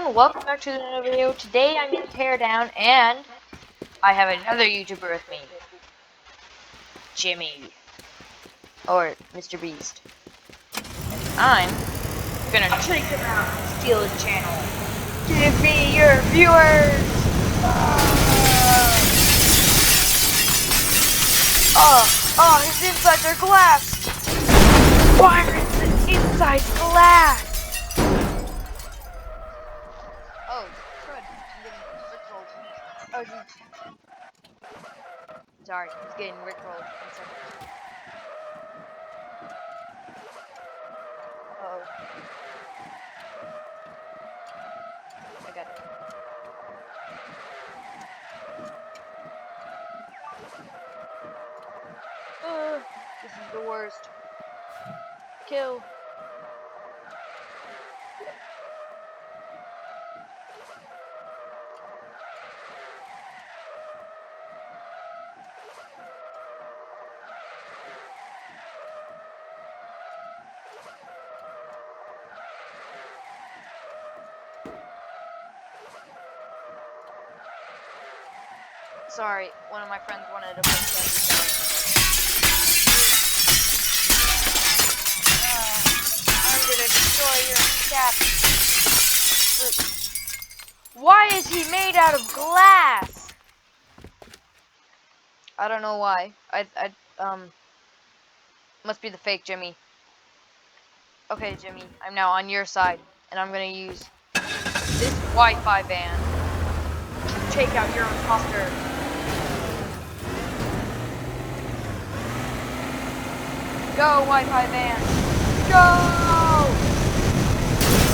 everyone, welcome back to another video. Today I'm in Teardown and I have another YouTuber with me. Jimmy. Or Mr. Beast. And I'm gonna take him out and steal his channel. Give me your viewers! Oh, his insides are glass! Why are his insides glass? Oh, crud. I'm getting rickrolled. Oh, geez. Sorry, he's getting rickrolled. 1 second. Uh-oh. I got it. This is the worst. Kill. Sorry, one of my friends wanted to play I'm gonna destroy your kneecap. Why is he made out of glass? I don't know why. Must be the fake Jimmy. Okay, Jimmy, I'm now on your side, and I'm gonna use this Wi-Fi van to take out your imposter. Go, Wi-Fi van! Go!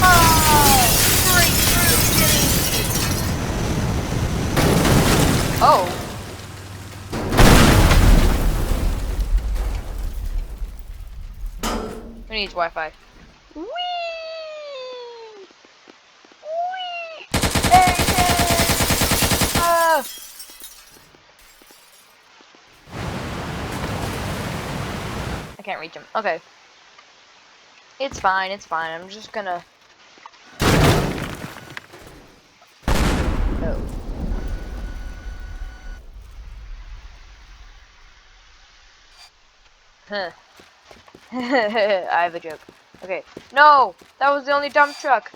Oh! Straight through, Jimmy! Oh. Who needs Wi-Fi? Whee! Whee! Hey, I can't reach him. Okay. It's fine, it's fine. I'm just gonna... Oh. Huh. I have a joke. Okay. No! That was the only dump truck.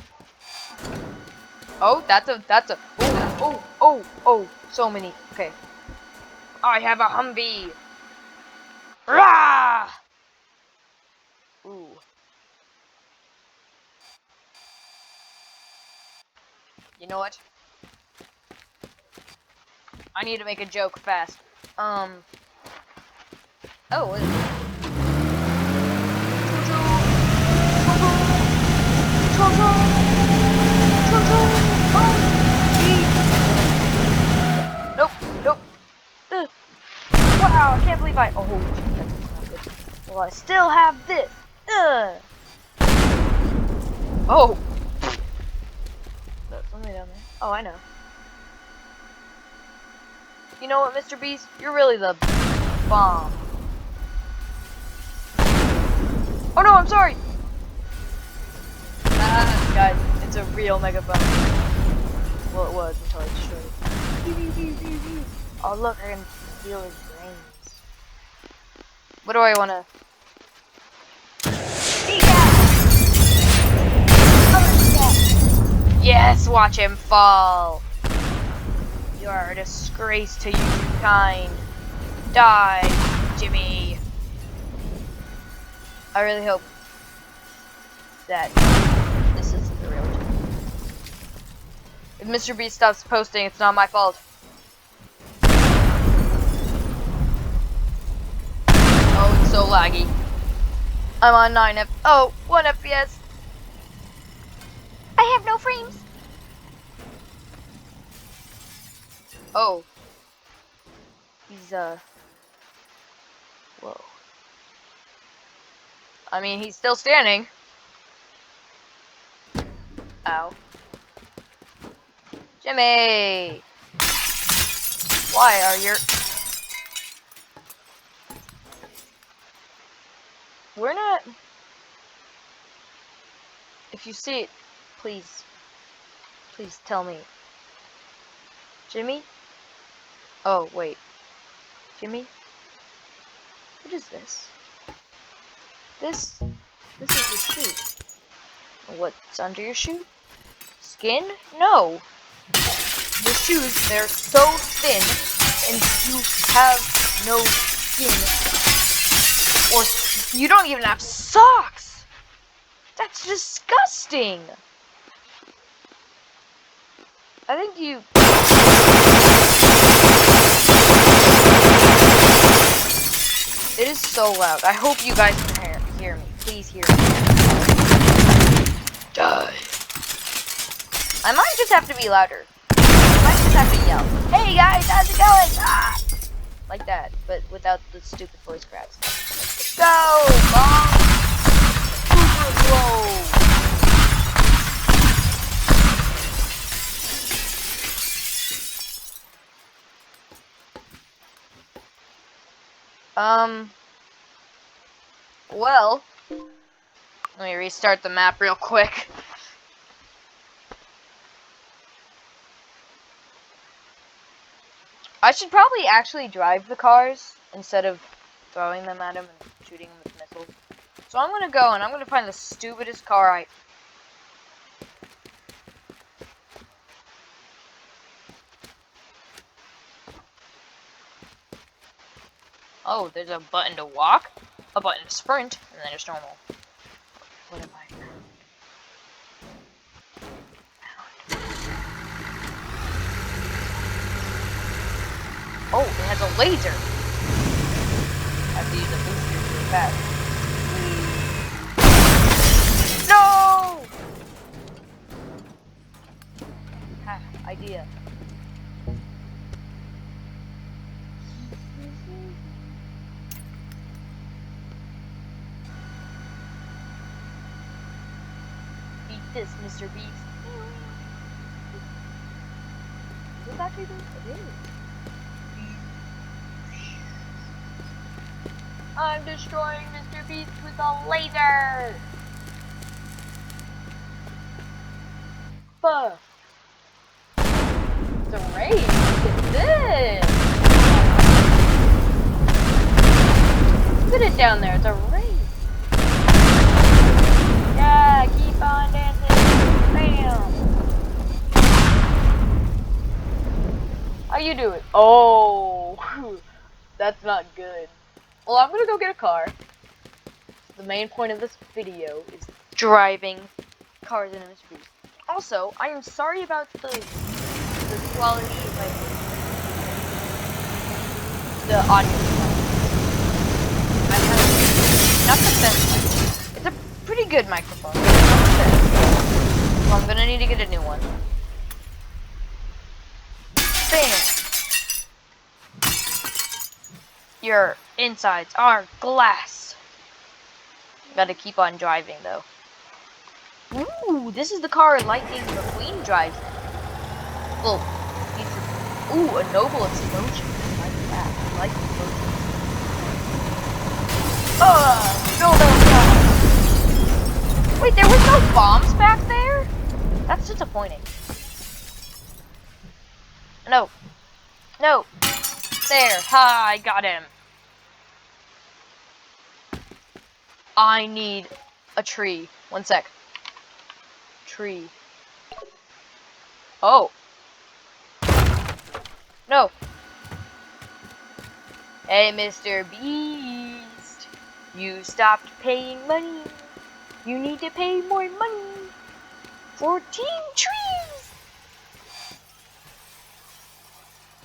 Oh, that's a... Oh, so many. Okay. I have a Humvee. Rah! Ooh. You know what? I need to make a joke fast. Oh, what is it? Nope. Wow, I can't believe I... Oh, that's not good. Well, I still have this. Oh. There's somebody down there. Oh, I know. You know what, Mr. Beast? You're really the bomb. Oh no, I'm sorry! Guys, it's a real mega bomb. Well, it was until I destroyed it. Oh, look, I can steal his brains. What do I want to... Yes, watch him fall. You are a disgrace to humankind. Die, Jimmy. I really hope that this isn't the real Jimmy. If Mr. Beast stops posting, it's not my fault. Oh, it's so laggy. I'm on 1 FPS. I have no frames. Oh. He's, whoa. I mean, he's still standing. Ow. Jimmy! Why are your... We're not... If you see it, please Please tell me. Jimmy? Oh, wait. Jimmy? What is this? This is your shoe. What's under your shoe? Skin? No. Your shoes, they're so thin, and you have no skin. Or you don't even have socks! That's disgusting! I think you... It is so loud. I hope you guys can hear me. Please hear me. Die. I might just have to be louder. I might just have to yell. Hey guys, how's it going? Ah! Like that, but without the stupid voice cracks. Let's go, Mom! Super slow! Well, let me restart the map real quick. I should probably actually drive the cars instead of throwing them at him and shooting them with missiles. So I'm gonna go and I'm gonna find the stupidest car Oh, there's a button to walk, a button to sprint, and then just normal. What am I? Oh, it has a laser. I have to use a booster really fast. No! Ha, idea. Beat this, Mr. Beast. Is this actually good? It is. I'm destroying Mr. Beast with a laser! Fuck. It's a race. Look at this! Put it down there. It's a race. Yeah, keep on dancing. Bam! How you doing? Oh, that's not good. Well, I'm gonna go get a car. The main point of this video is driving cars in a Mr. Beast. Also, I am sorry about the quality, like the audio quality. I have not the best mic. It's a pretty good microphone. Not the best. So I'm gonna need to get a new one. Bam! Your insides are glass. Gotta keep on driving though. Ooh, this is the car Lightning McQueen drives in. Well, ooh, a noble explosion. I like that. I like explosions. No. Wait, there was no bombs back there? That's disappointing. No. No. There. Ha, I got him. I need a tree. One sec. Tree. Oh. No. Hey, Mr. Beast. You stopped paying money. You need to pay more money. 14 trees.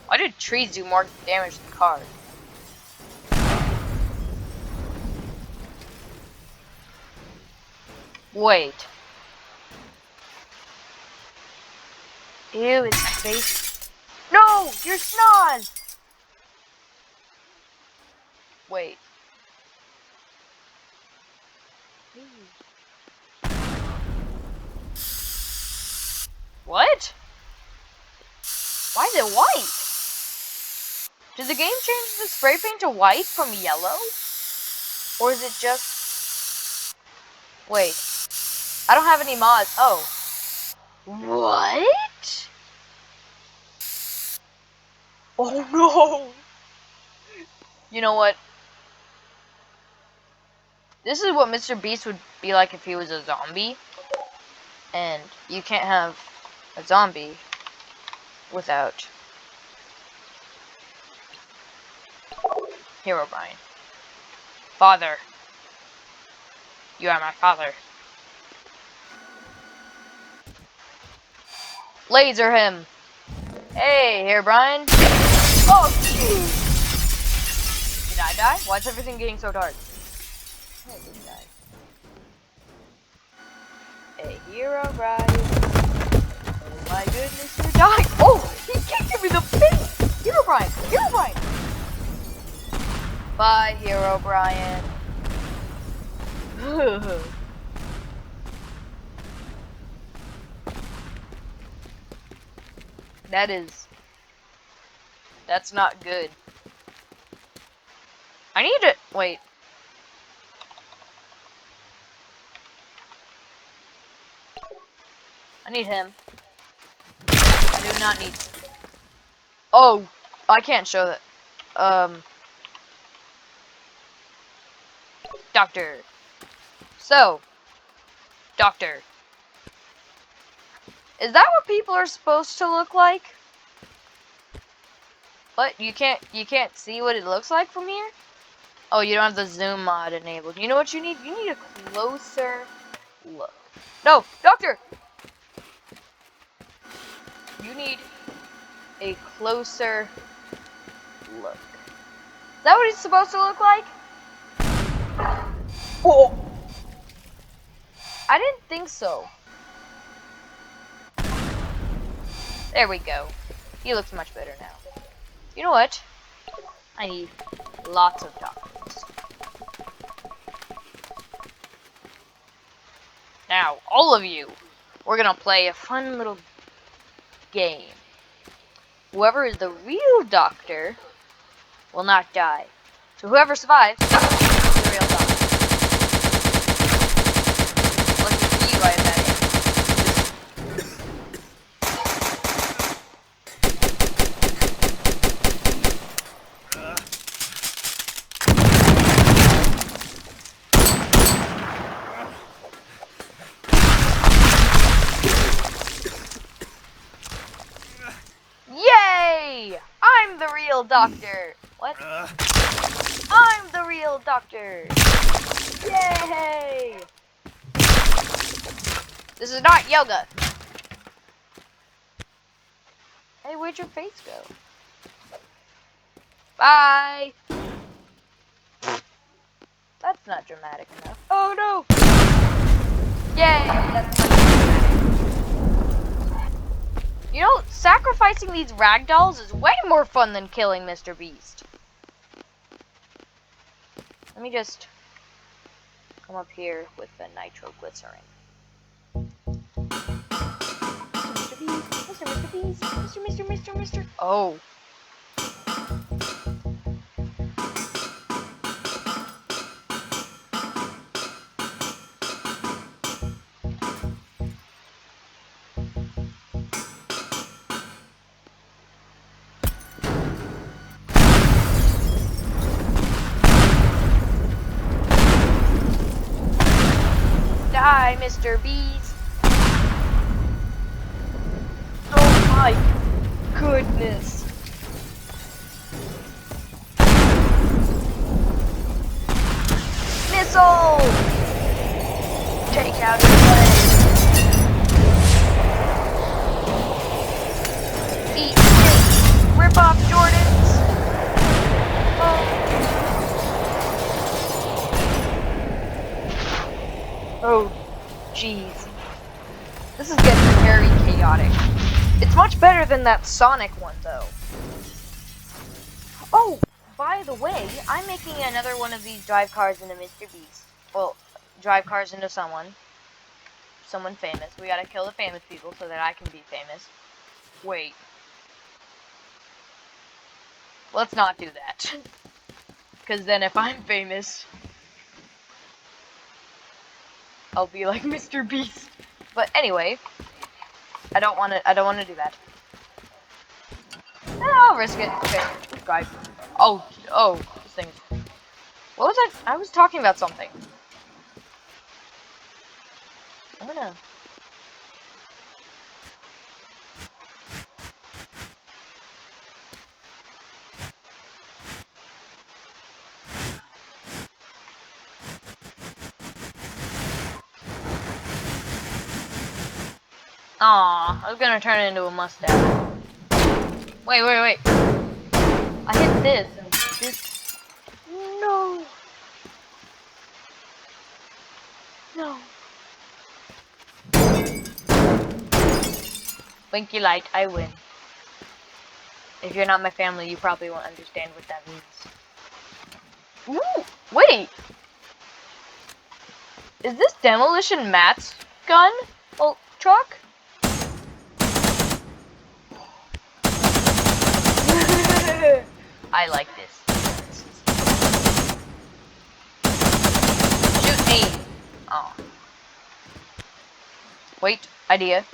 Why do trees do more damage than cars? Wait. Ew, it's my face. No! You're Snoz! Wait. What? Why is it white? Did the game change the spray paint to white from yellow? Or is it just... Wait. I don't have any mods. Oh. What? Oh no! You know what? This is what Mr. Beast would be like if he was a zombie. And you can't have a zombie without Herobrine. Father. You are my father. Laser him. Hey, Herobrine. Oh, jeez. Did I die? Why is everything getting so dark? I didn't die. Hey, Herobrine. Oh my goodness, you died. Oh, he kicked me in the face. Herobrine. Herobrine. Bye, Herobrine. That's not good. I need to, wait. I need him. I do not need, oh, I can't show that. Doctor. So, Doctor. Is that what people are supposed to look like? What? You can't see what it looks like from here? Oh, you don't have the zoom mod enabled. You know what you need? You need a closer look. No, Doctor! You need a closer look. Is that what it's supposed to look like? Oh! I didn't think so. There we go. He looks much better now. You know what? I need lots of doctors. Now, all of you, we're gonna play a fun little game. Whoever is the real doctor will not die. So whoever survives is the real doctor. Lucky for you, I have that in. Yay! I'm the real doctor. What? I'm the real doctor. Yay! This is not yoga. Hey, where'd your face go? Bye. That's not dramatic enough. Oh no! Yay! That's not dramatic. You know, sacrificing these ragdolls is way more fun than killing Mr. Beast. Let me just come up here with the nitroglycerin. Mr. Beast, Mr. Beast, Mr. Oh. Die, Mr. Beast. Oh my goodness. Missile! Take out his leg. Eat steak. Rip off Jordans. Oh, jeez. This is getting very chaotic. It's much better than that Sonic one, though. Oh, by the way, I'm making another one of these drive cars into Mr. Beast. Well, drive cars into someone famous. We gotta kill the famous people so that I can be famous. Wait. Let's not do that. Because then if I'm famous, I'll be like Mr. Beast. But anyway, I don't want to. I don't want to do that. I'll risk it. Okay, let's drive. Oh, this thing. What was I was talking about something. I'm gonna. Aw, I was gonna turn it into a mustache. Wait. I hit this and this. No. No. Winky light, I win. If you're not my family, you probably won't understand what that means. Ooh, wait. Is this Demolition Matt's gun? Well, truck? I like this. Shoot me! Oh. Wait, idea.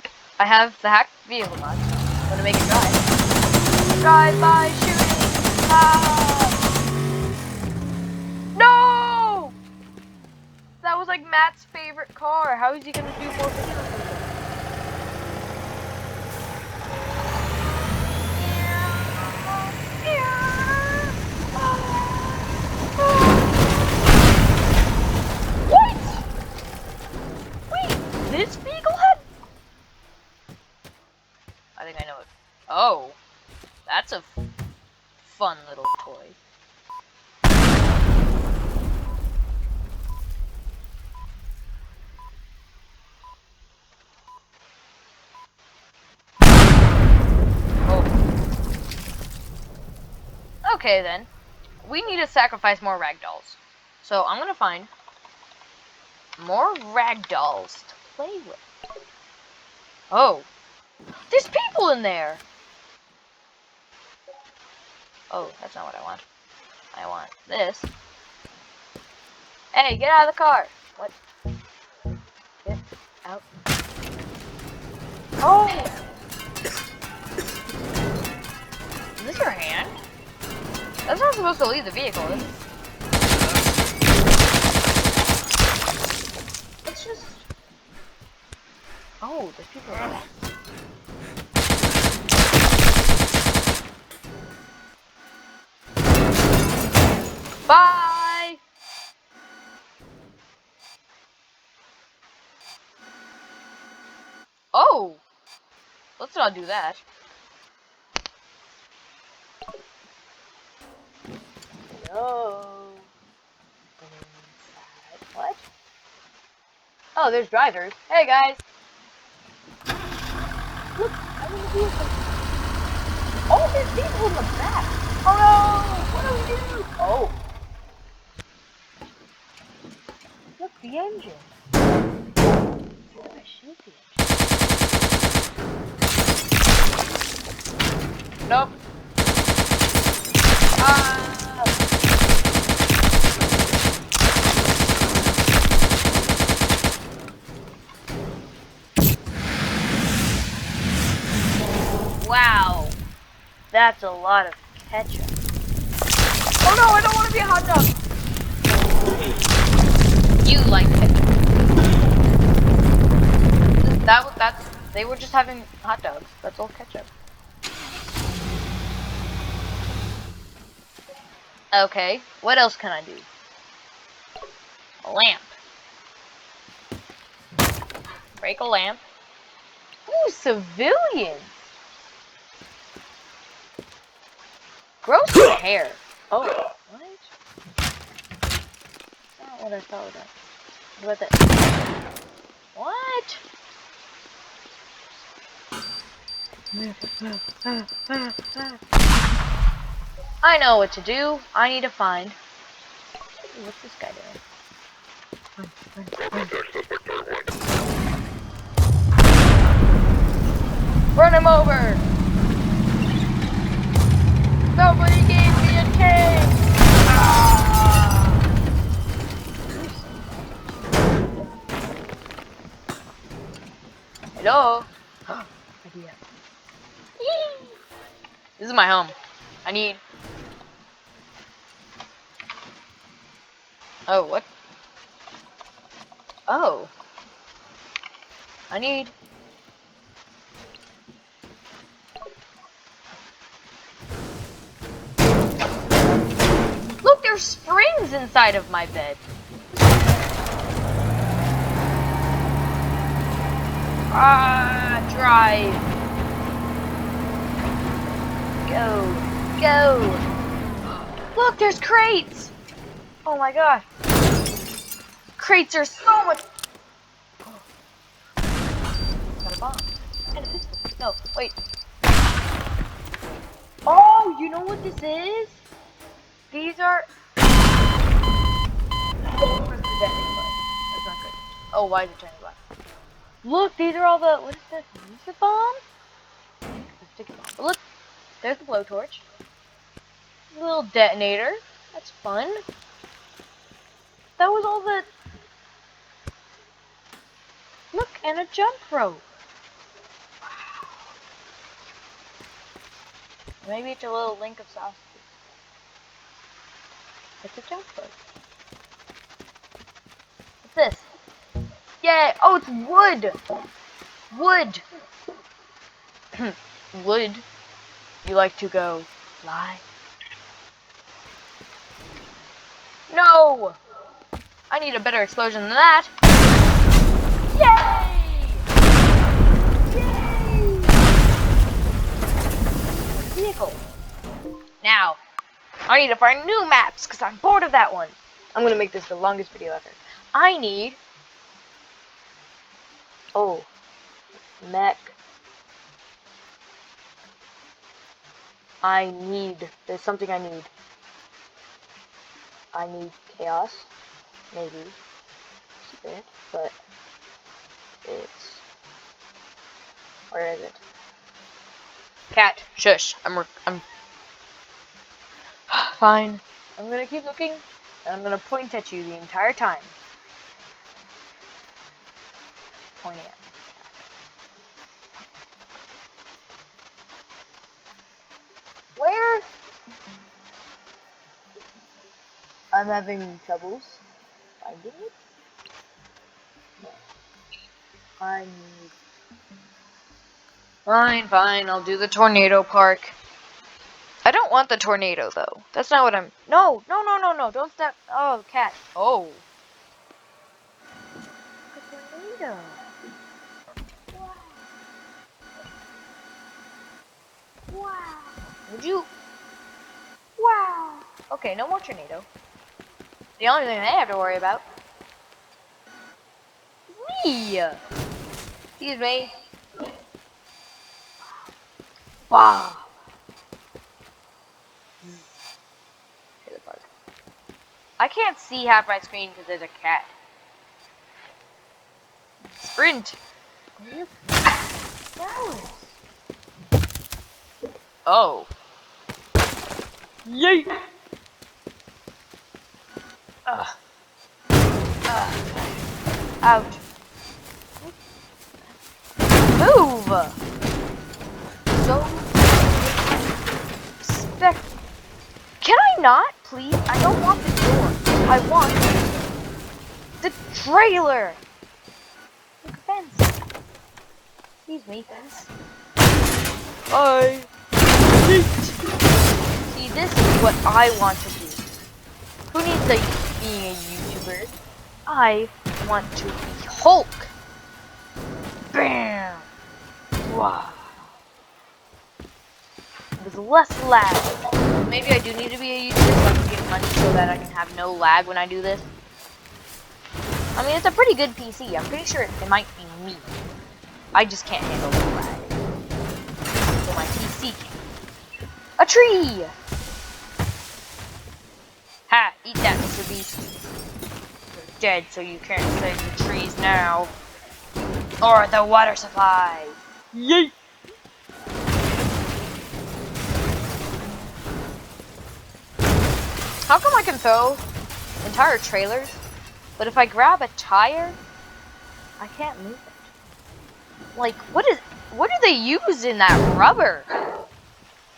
I have the hacked vehicle mod. I'm gonna make it drive. Drive by shooting! Ah! No! That was like Matt's favorite car. How is he gonna do more videos with it? What? Wait, this vehicle had? I think I know it. Oh, that's a fun little toy. Oh. Okay then. We need to sacrifice more ragdolls. So I'm gonna find more ragdolls to play with. Oh. There's people in there! Oh, that's not what I want. I want this. Hey, get out of the car! What? Get out. Oh! Is this your hand? That's not supposed to leave the vehicle, is it? It's just... Oh, there's people in there. Bye! Oh! Let's not do that. No. What? Oh, there's drivers. Hey guys! Look, I'm in the vehicle. Oh, there's people in the back. Oh no! What do we do? Oh. Look, the engine. How do I shoot the engine? Nope. Wow. That's a lot of ketchup. Oh no, I don't want to be a hot dog. You like ketchup. They were just having hot dogs. That's all ketchup. Okay, what else can I do? A lamp. Break a lamp. Ooh, civilians! Gross hair. Oh, what? That's not what I thought about. What about that? What? I know what to do. I need to find... Ooh, what's this guy doing? Run him over! Somebody gave me a cake! Ah! Hello? idea. This is my home. I need... Oh, what? Oh. I need... Look, there's springs inside of my bed. Ah, drive. Go. Look, there's crates. Oh my god. Crates are so much... Got a bomb. And a pistol. No, wait. Oh, you know what this is? These are... That's not good. Oh, why is it turning black? Look, these are all the... What is this? Is this a bomb? A sticky bomb. But look, there's the blowtorch. Little detonator. That's fun. That was all the... Look, and a jump rope. Wow. Maybe it's a little link of sauce. It's a jump rope. What's this? Yay! Oh, it's wood! Wood! Wood. You like to go fly? No! I need a better explosion than that. Yay! Yay! Vehicle. Now, I need to find new maps because I'm bored of that one. I'm gonna make this the longest video ever. I need... Oh. Mech. There's something I need. I need chaos. Maybe. It's a bit, but it's... Where is it? Cat, shush. I'm fine. I'm gonna keep looking, and I'm gonna point at you the entire time. Pointing at me. Where? I'm having troubles finding it. No. I need... Fine, I'll do the tornado park. I don't want the tornado, though. That's not what I'm... No, don't step... Oh, cat. Oh. The tornado. Wow. Wow. Would you... Wow. Okay, no more tornado. The only thing I have to worry about is me. Excuse me. Wow. I can't see half my screen because there's a cat. Sprint. Oh. Yay. Out. Move. So Can I not, please? I don't want the door. I want the trailer. Look, fence. Excuse me, fence. Bye. See, this is what I want to do. Who needs being a YouTuber? I want to be Hulk. Bam. Wow. With less lag. Maybe I do need to be a YouTuber so I can get money so that I can have no lag when I do this. I mean, it's a pretty good PC. I'm pretty sure it might be me. I just can't handle the lag. So my PC can. A tree! Ha! Eat that, Mr. Beast. You're dead, so you can't save the trees now. Or the water supply. Yeet! How come I can throw entire trailers, but if I grab a tire, I can't move it? Like, what is... What do they use in that rubber?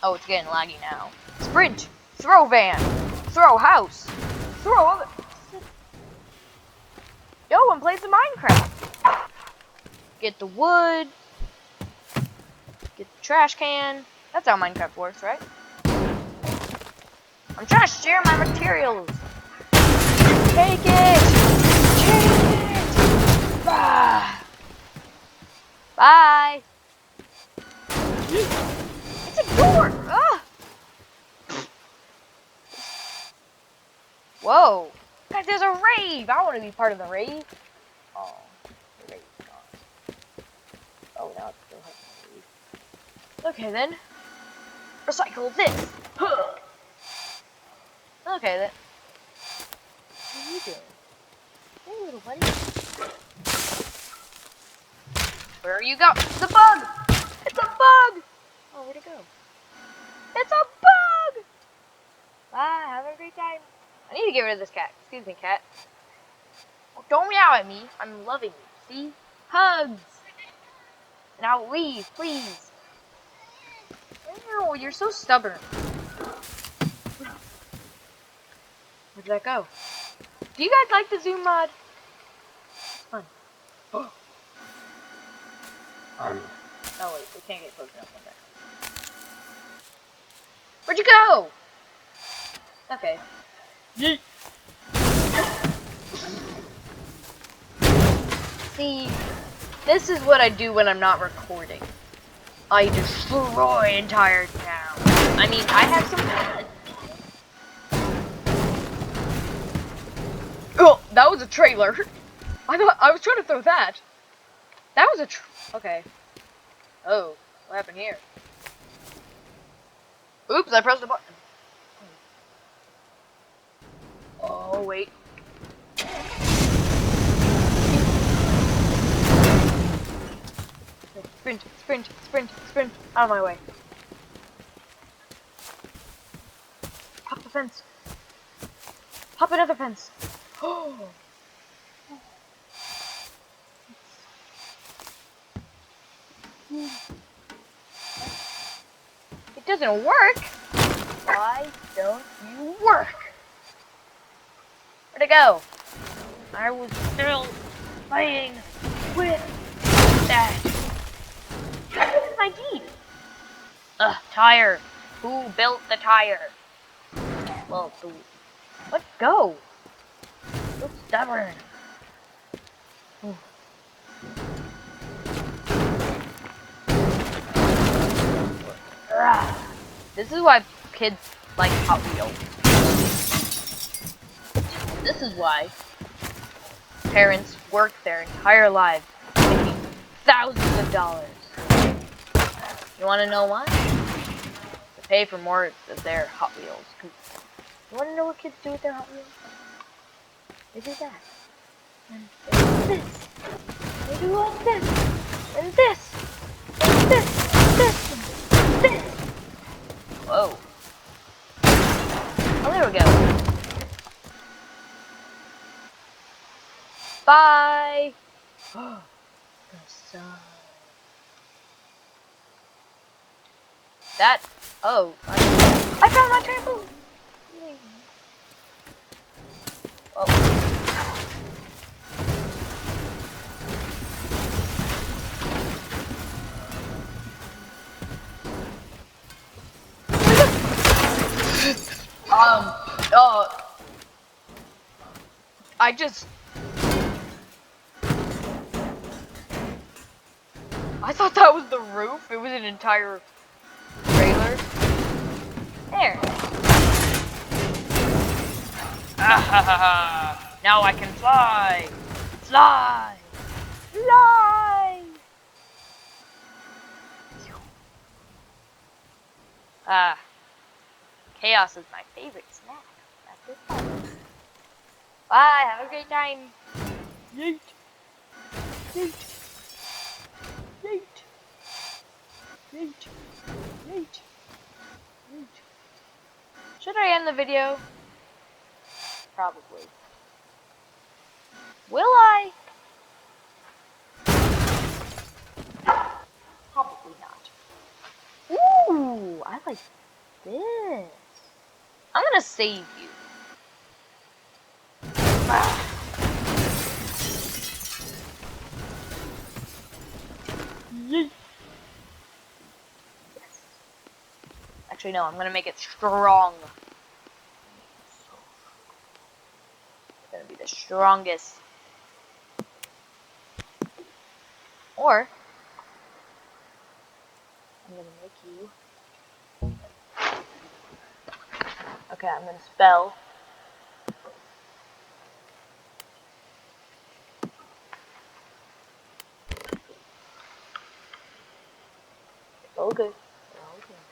Oh, it's getting laggy now. Sprint, throw van, throw house, throw other. Yo, I'm playing some Minecraft. Get the wood. Get the trash can. That's how Minecraft works, right? I'm trying to share my materials. Take it! Take it! Ah. Bye! It's a door! Ah. Whoa! Guys, there's a rave! I want to be part of the rave. Oh, the rave's gone. Oh, now it's still having a rave. Okay then. Recycle this! Huh. Okay then. What are you doing? Hey, little buddy. Where are you going? It's a bug! It's a bug! Oh, where'd it go? It's a bug! Bye, have a great time. I need to get rid of this cat. Excuse me, cat. Oh, don't meow at me. I'm loving you. See? Hugs! Now leave, please. Ew, you're so stubborn. Where'd that go? Do you guys like the zoom mod? It's fun. Oh wait, we can't get close enough like that. Where'd you go? Okay. Yeet. See, this is what I do when I'm not recording. I destroy entire town. I mean, I have some fun. Oh, that was a trailer. I thought I was trying to throw that. That was a okay. Oh, what happened here? Oops, I pressed the button. Oh, wait. Sprint, sprint, sprint, sprint. Out of my way. Hop the fence. Hop another fence. Oh. It doesn't work. Why don't you work? Where'd it go? I was still playing with that. What is my deed? Ugh, tire. Who built the tire? Well, let go. So stubborn. This is why kids like Hot Wheels. This is why parents work their entire lives making thousands of dollars. You want to know why? To pay for more of their Hot Wheels. You want to know what kids do with their Hot Wheels? They do that. And they do this. They do all this. And this. And this. And this. And this. Whoa. Oh, there we go. Bye. The sun. That. Oh. I found my trampoline. Oh. I thought that was the roof. It was an entire trailer. There. Ah, now I can fly. Fly. Fly. Ah. Chaos is my favorite snack. That's it. Bye, have a great time. Yeet. Yeet. Yeet. Yeet. Yeet. Yeet. Should I end the video? Probably. Will I? Probably not. Ooh, I like this. I'm gonna save you. Ah. Yeet. Yes. Actually, no, I'm gonna make it strong. It's gonna be the strongest. Or, I'm gonna make you. Okay, I'm gonna spell. It's all good. It's all good.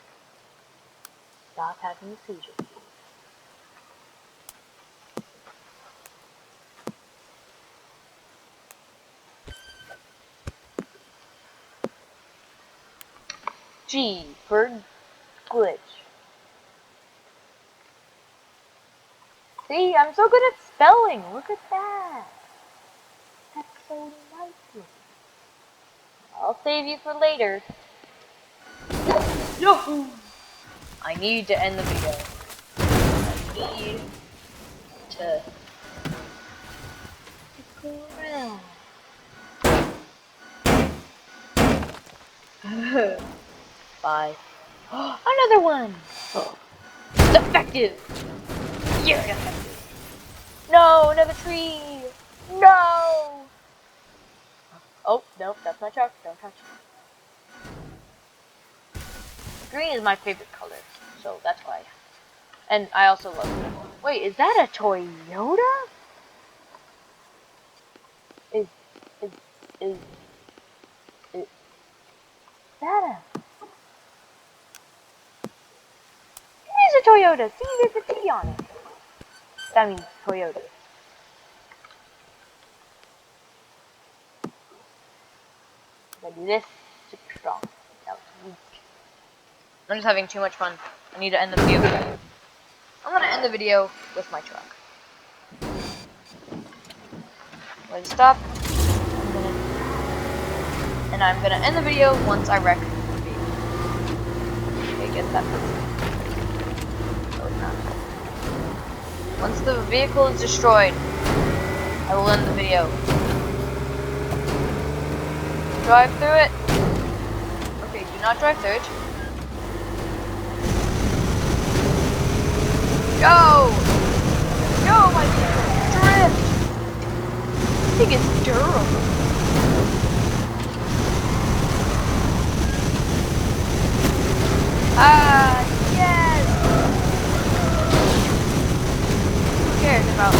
Stop having a seizure. G for glitch. See, I'm so good at spelling. Look at that. That's so nice. I'll save you for later. Yahoo! I need to end the video. I need to go around. Bye. Another one! Oh. Defective! You're defective! No, another tree! No! Oh, nope, that's my truck. Don't touch it. Green is my favorite color, so that's why. And I also love it. Wait, is that a Toyota? Is that a... It is a Toyota! See, there's a T on it. That means Toyota. I do this super strong. That was weak. I'm just having too much fun. I need to end the video. I'm gonna end the video with my truck. I'm going to stop. And I'm gonna end the video once I wreck the vehicle. Okay, get that person. No, it's not. Once the vehicle is destroyed, I will end the video. Drive through it. Okay, do not drive through it. Go! Go, my vehicle! Drift! This thing is durable. Ah, yes! Who cares about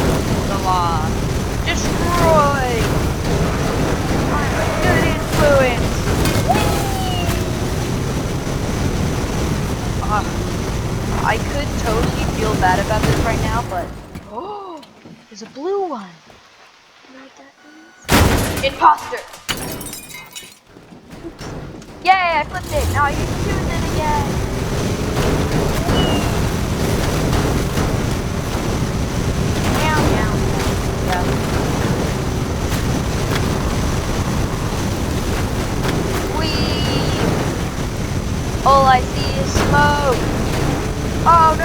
the law? Destroy! I'm a good influence! I could totally feel bad about this right now, but... Oh! There's a blue one! You know what that means? Imposter! Oops. Yay! I flipped it! Now I can choose it again! Meow, meow. Yeah. All I see is smoke. Oh no!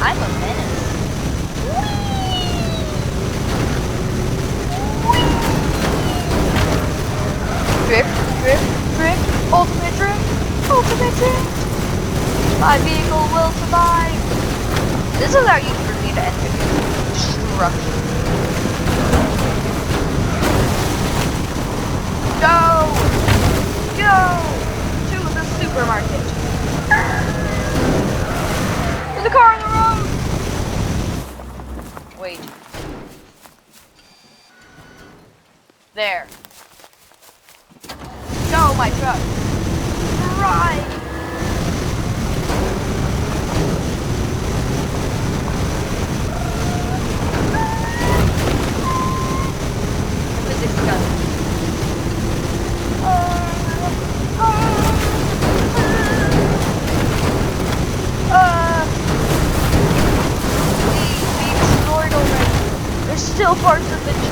I'm a menace. Drift, drift, drift, ultimate drift, ultimate drift. My vehicle will survive. This is how you for me to end the destruction. Go! Go! To the supermarket. There's a car on the road! Wait. There. Go, my truck! Drive! The physics gun. We destroyed already. There's still parts of the G.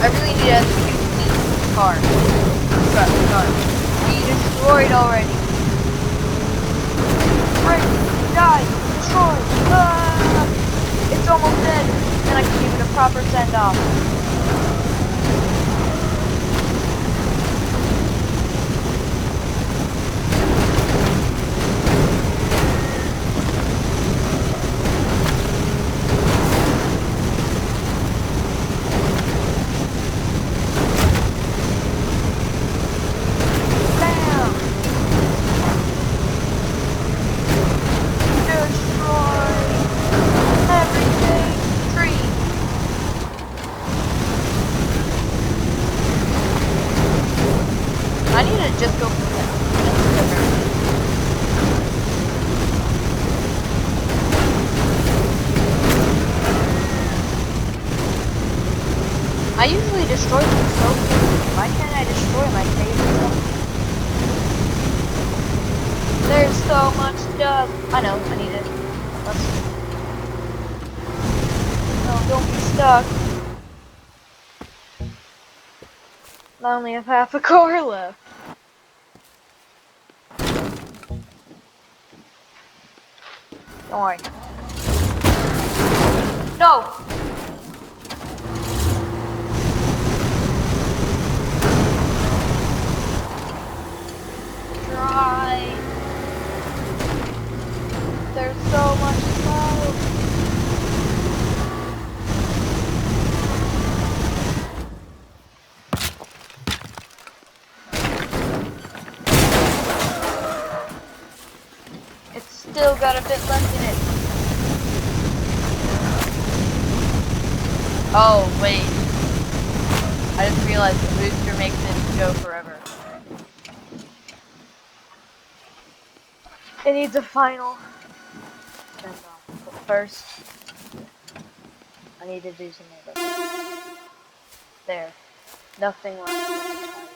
I really need to use the car. Car. Be destroyed already. Break, die, destroy. Ah! It's almost dead. And I can give it a proper send off. I need to just go for that. I usually destroy them so quickly. Why can't I destroy my favorite? There's so much stuff. I know, I need it. No, don't be stuck. I only have half a car left. Don't worry. No! Try. There's so much smoke. It's still got a bit left in it. Oh, wait. I just realized the booster makes it go forever. It needs a final send off. But first, I need to do something about it. There. Nothing left in the tires.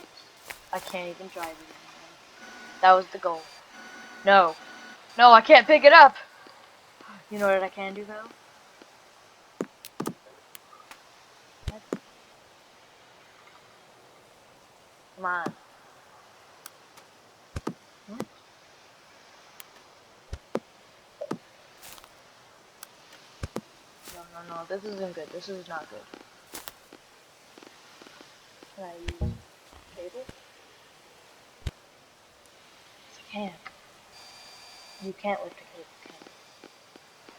I can't even drive it anymore. That was the goal. No. No, I can't pick it up! You know what I can do though? Come on. What? No, this isn't good. This is not good. Can I use cable? Yes, I can. You can't lift a cable, can you?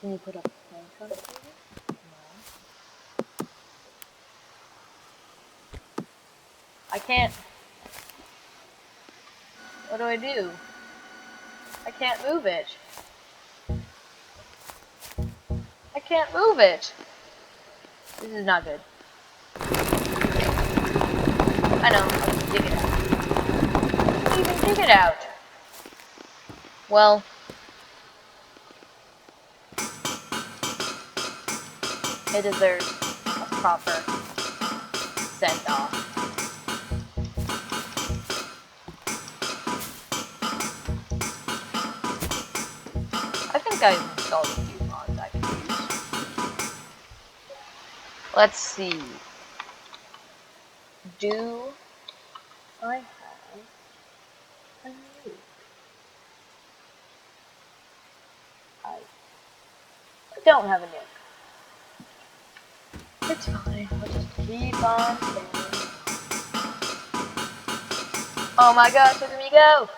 Can you put up a plank on the cable? No. I can't. What do I do? I can't move it. I can't move it. This is not good. I know. Dig it out. Even dig it out. Well. It deserves a proper send off. I think I've installed a few mods I can use. Let's see. Do I have a nuke? I don't have a nuke. It's fine. I'll just keep on standing. Oh my gosh, look at me go!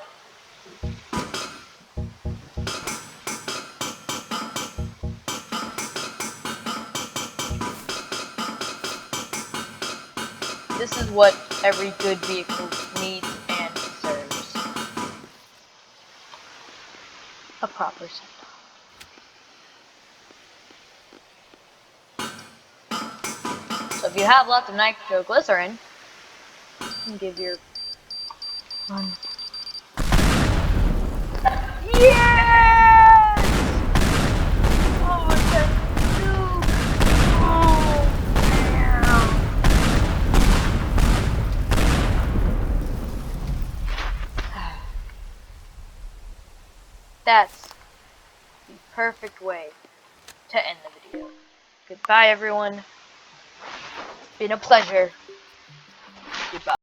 This is what every good vehicle needs and deserves. A proper send-off. So if you have lots of nitroglycerin, you can give your fun. Yes! Oh, it's a nuke! Oh, damn! That's the perfect way to end the video. Goodbye, everyone. It's been a pleasure. Goodbye.